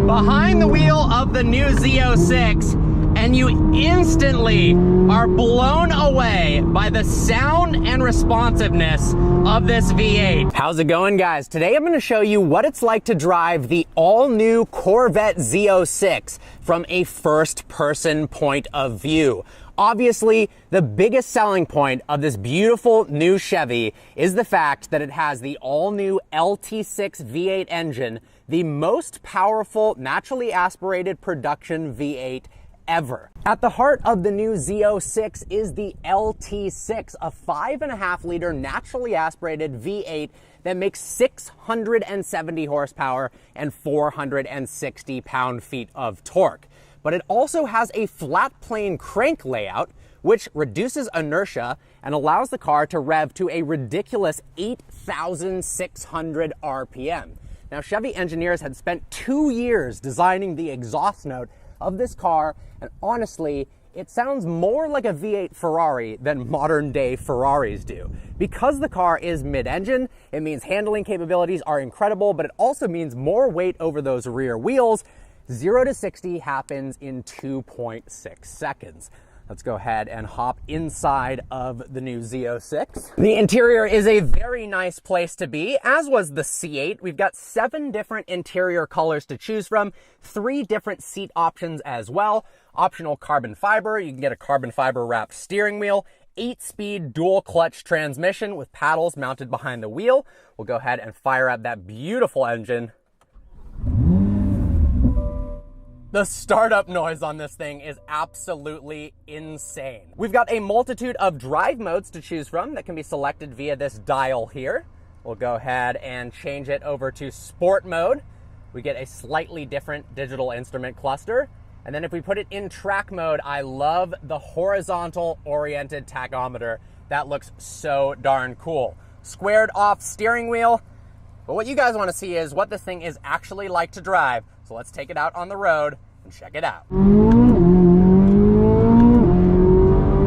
Behind the wheel of the new Z06, and you instantly are blown away by the sound and responsiveness of this V8. How's it going, guys? Today I'm going to show you what it's like to drive the all-new Corvette Z06 from a first-person point of view. Obviously, the biggest selling point of this beautiful new Chevy is the fact that it has the all-new LT6 V8 engine, the most powerful naturally aspirated production V8 ever. At the heart of the new Z06 is the LT6, a 5.5 liter naturally aspirated V8 that makes 670 horsepower and 460 pound-feet of torque. But it also has a flat plane crank layout, which reduces inertia and allows the car to rev to a ridiculous 8,600 RPM. Now, Chevy engineers had spent 2 years designing the exhaust note of this car, and honestly, it sounds more like a V8 Ferrari than modern day Ferraris do. Because the car is mid-engine, it means handling capabilities are incredible, but it also means more weight over those rear wheels. 0 to 60 happens in 2.6 seconds. Let's go ahead and hop inside of the new Z06. The interior is a very nice place to be, as was the C8. We've got 7 different interior colors to choose from, 3 different seat options as well. Optional carbon fiber, you can get a carbon fiber wrapped steering wheel, 8-speed dual clutch transmission with paddles mounted behind the wheel. We'll go ahead and fire up that beautiful engine. The startup noise on this thing is absolutely insane. We've got a multitude of drive modes to choose from that can be selected via this dial here. We'll go ahead and change it over to sport mode. We get a slightly different digital instrument cluster. And then if we put it in track mode, I love the horizontal oriented tachometer. That looks so darn cool. Squared off steering wheel. But what you guys want to see is what this thing is actually like to drive. So let's take it out on the road and check it out.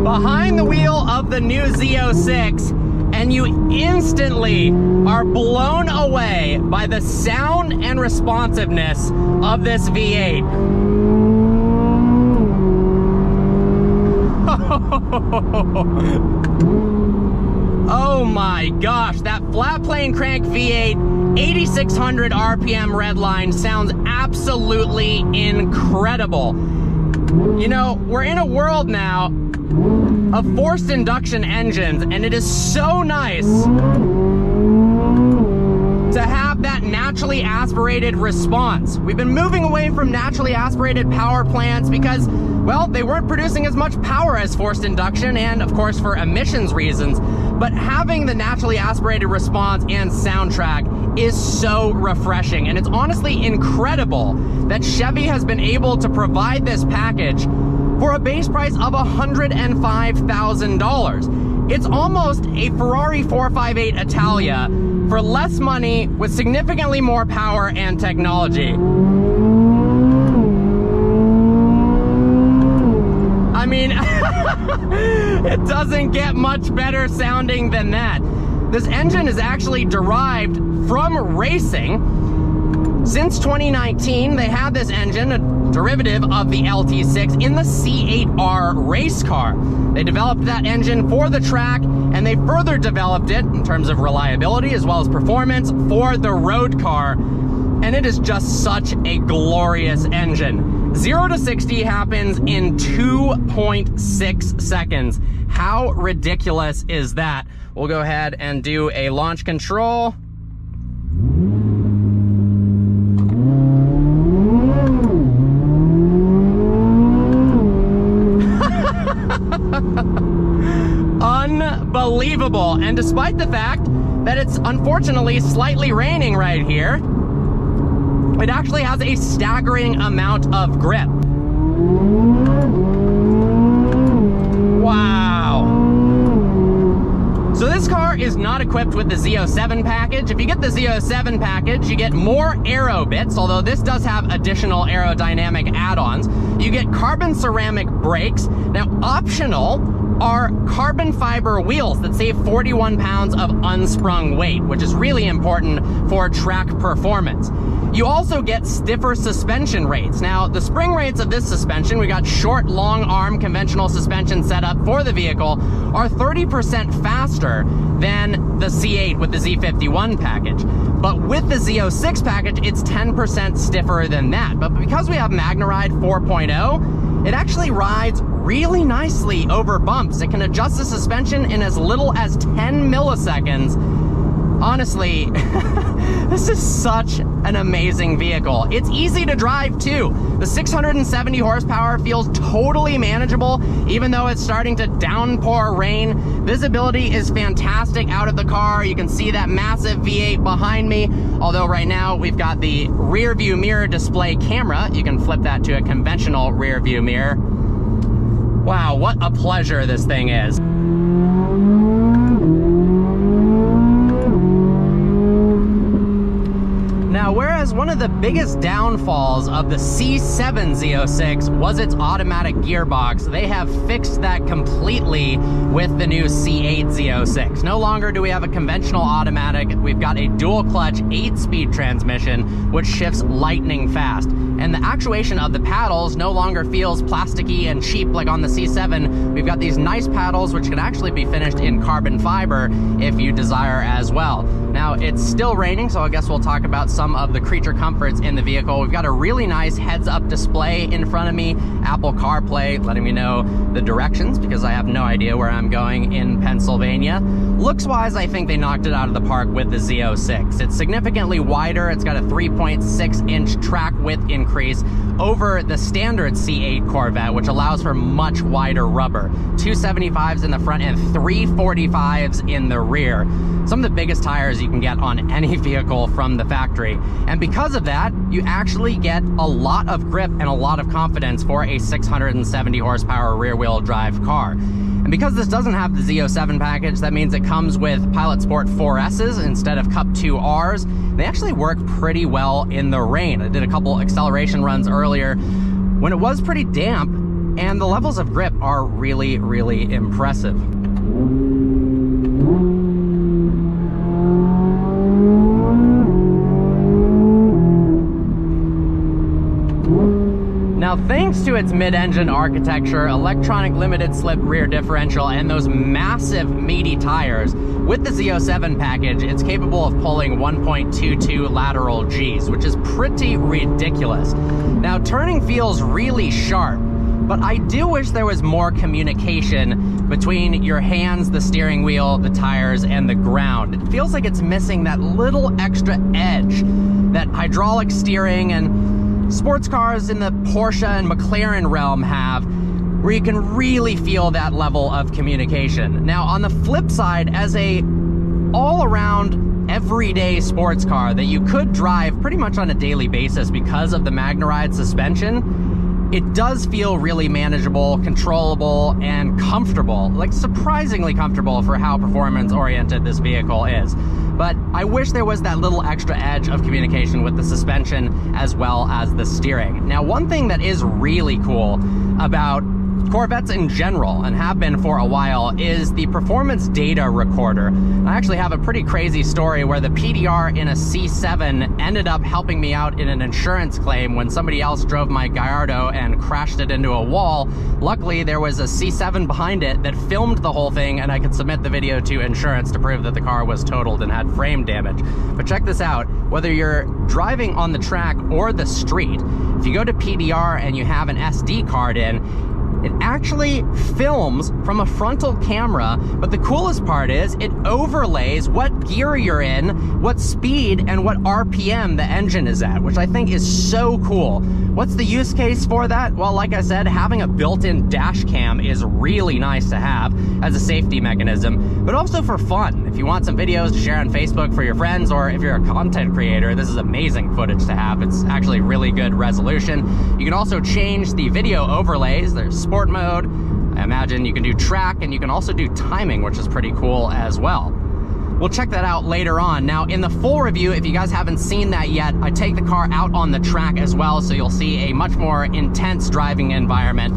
Behind the wheel of the new Z06, and you instantly are blown away by the sound and responsiveness of this V8. Oh my gosh, that flat plane crank V8, 8,600 RPM redline sounds absolutely incredible. You know, we're in a world now of forced induction engines, and it is so nice to have that naturally aspirated response. We've been moving away from naturally aspirated power plants because, well, they weren't producing as much power as forced induction, and of course for emissions reasons. But having the naturally aspirated response and soundtrack is so refreshing, and it's honestly incredible that Chevy has been able to provide this package for a base price of $105,000. It's almost a Ferrari 458 Italia for less money with significantly more power and technology. I mean, it doesn't get much better sounding than that. This engine is actually derived from racing. Since 2019, they had this engine, a derivative of the LT6, in the C8R race car. They developed that engine for the track, and they further developed it in terms of reliability as well as performance for the road car. And it is just such a glorious engine. 0 to 60 happens in 2.6 seconds. How ridiculous is that? We'll go ahead and do a launch control. Unbelievable. And despite the fact that it's unfortunately slightly raining right here, it actually has a staggering amount of grip. Wow. So this car is not equipped with the Z07 package. If you get the Z07 package, you get more aero bits, although this does have additional aerodynamic add-ons. You get carbon ceramic brakes. Now, optional are carbon fiber wheels that save 41 pounds of unsprung weight, which is really important for track performance. You also get stiffer suspension rates. Now, the spring rates of this suspension, we got short, long arm conventional suspension set up for the vehicle, are 30% faster than the C8 with the Z51 package. But with the Z06 package, it's 10% stiffer than that. But because we have MagneRide 4.0, it actually rides really nicely over bumps. It can adjust the suspension in as little as 10 milliseconds. Honestly, this is such an amazing vehicle. It's easy to drive too. The 670 horsepower feels totally manageable, even though it's starting to downpour rain. Visibility is fantastic out of the car. You can see that massive V8 behind me. Although right now we've got the rear view mirror display camera. You can flip that to a conventional rear view mirror. Wow, what a pleasure this thing is. Now, whereas one of the biggest downfalls of the C7 Z06 was its automatic gearbox, they have fixed that completely with the new C8 Z06. No longer do we have a conventional automatic. We've got a dual clutch 8-speed transmission, which shifts lightning fast. And the actuation of the paddles no longer feels plasticky and cheap like on the C7. We've got these nice paddles, which can actually be finished in carbon fiber if you desire as well. Now, it's still raining, so I guess we'll talk about some of the creature comforts in the vehicle. We've got a really nice heads-up display in front of me, Apple CarPlay letting me know the directions because I have no idea where I'm going in Pennsylvania. Looks-wise, I think they knocked it out of the park with the Z06. It's significantly wider. It's got a 3.6-inch track width increase over the standard C8 Corvette, which allows for much wider rubber. 275s in the front and 345s in the rear. Some of the biggest tires you can get on any vehicle from the factory. And because of that, you actually get a lot of grip and a lot of confidence for a 670 horsepower rear-wheel drive car. And because this doesn't have the Z07 package, that means it comes with Pilot Sport 4S's instead of Cup 2Rs. They actually work pretty well in the rain. I did a couple acceleration runs earlier when it was pretty damp, and the levels of grip are really, really impressive. Now, thanks to its mid-engine architecture, electronic limited slip rear differential, and those massive meaty tires, with the Z07 package, it's capable of pulling 1.22 lateral Gs, which is pretty ridiculous. Now, turning feels really sharp, but I do wish there was more communication between your hands, the steering wheel, the tires, and the ground. It feels like it's missing that little extra edge that hydraulic steering and sports cars in the Porsche and McLaren realm have, where you can really feel that level of communication. Now, on the flip side, as a all-around everyday sports car that you could drive pretty much on a daily basis because of the MagneRide suspension, it does feel really manageable, controllable, and comfortable. Like, surprisingly comfortable for how performance-oriented this vehicle is. But I wish there was that little extra edge of communication with the suspension as well as the steering. Now, one thing that is really cool about Corvettes in general, and have been for a while, is the performance data recorder. I actually have a pretty crazy story where the PDR in a C7 ended up helping me out in an insurance claim when somebody else drove my Gallardo and crashed it into a wall. Luckily, there was a C7 behind it that filmed the whole thing, and I could submit the video to insurance to prove that the car was totaled and had frame damage. But check this out. Whether you're driving on the track or the street, if you go to PDR and you have an SD card in, it actually films from a frontal camera, but the coolest part is it overlays what gear you're in, what speed, and what RPM the engine is at, which I think is so cool. What's the use case for that? Well, like I said, having a built-in dash cam is really nice to have as a safety mechanism, but also for fun. If you want some videos to share on Facebook for your friends, or if you're a content creator, this is amazing footage to have. It's actually really good resolution. You can also change the video overlays. There's sport mode. I imagine you can do track, and you can also do timing, which is pretty cool as well. we'll check that out later on. Now, in the full review, if you guys haven't seen that yet, I take the car out on the track as well, so you'll see a much more intense driving environment,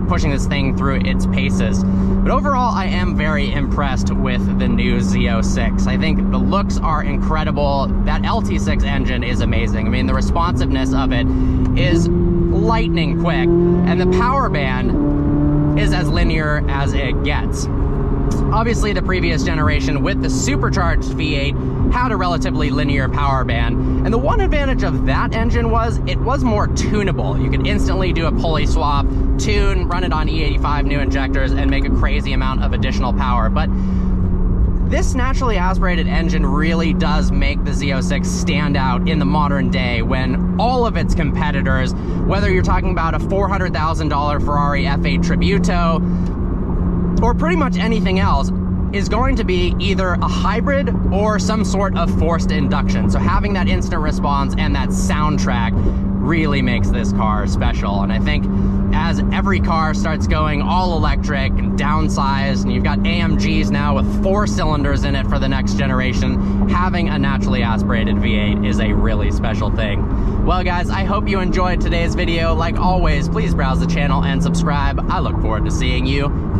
pushing this thing through its paces. But overall, I am very impressed with the new Z06. I think the looks are incredible. That LT6 engine is amazing. I mean, the responsiveness of it is lightning quick, and the power band is as linear as it gets. Obviously, the previous generation with the supercharged V8 had a relatively linear power band, and the one advantage of that engine was it was more tunable. You could instantly do a pulley swap, tune, run it on E85 new injectors, and make a crazy amount of additional power. But this naturally aspirated engine really does make the Z06 stand out in the modern day when all of its competitors, whether you're talking about a $400,000 Ferrari F8 Tributo, or pretty much anything else, is going to be either a hybrid or some sort of forced induction. So having that instant response and that soundtrack really makes this car special. And I think as every car starts going all electric and downsized, and you've got AMGs now with 4 cylinders in it for the next generation, having a naturally aspirated V8 is a really special thing. Well guys, I hope you enjoyed today's video. Like always, please browse the channel and subscribe. I look forward to seeing you next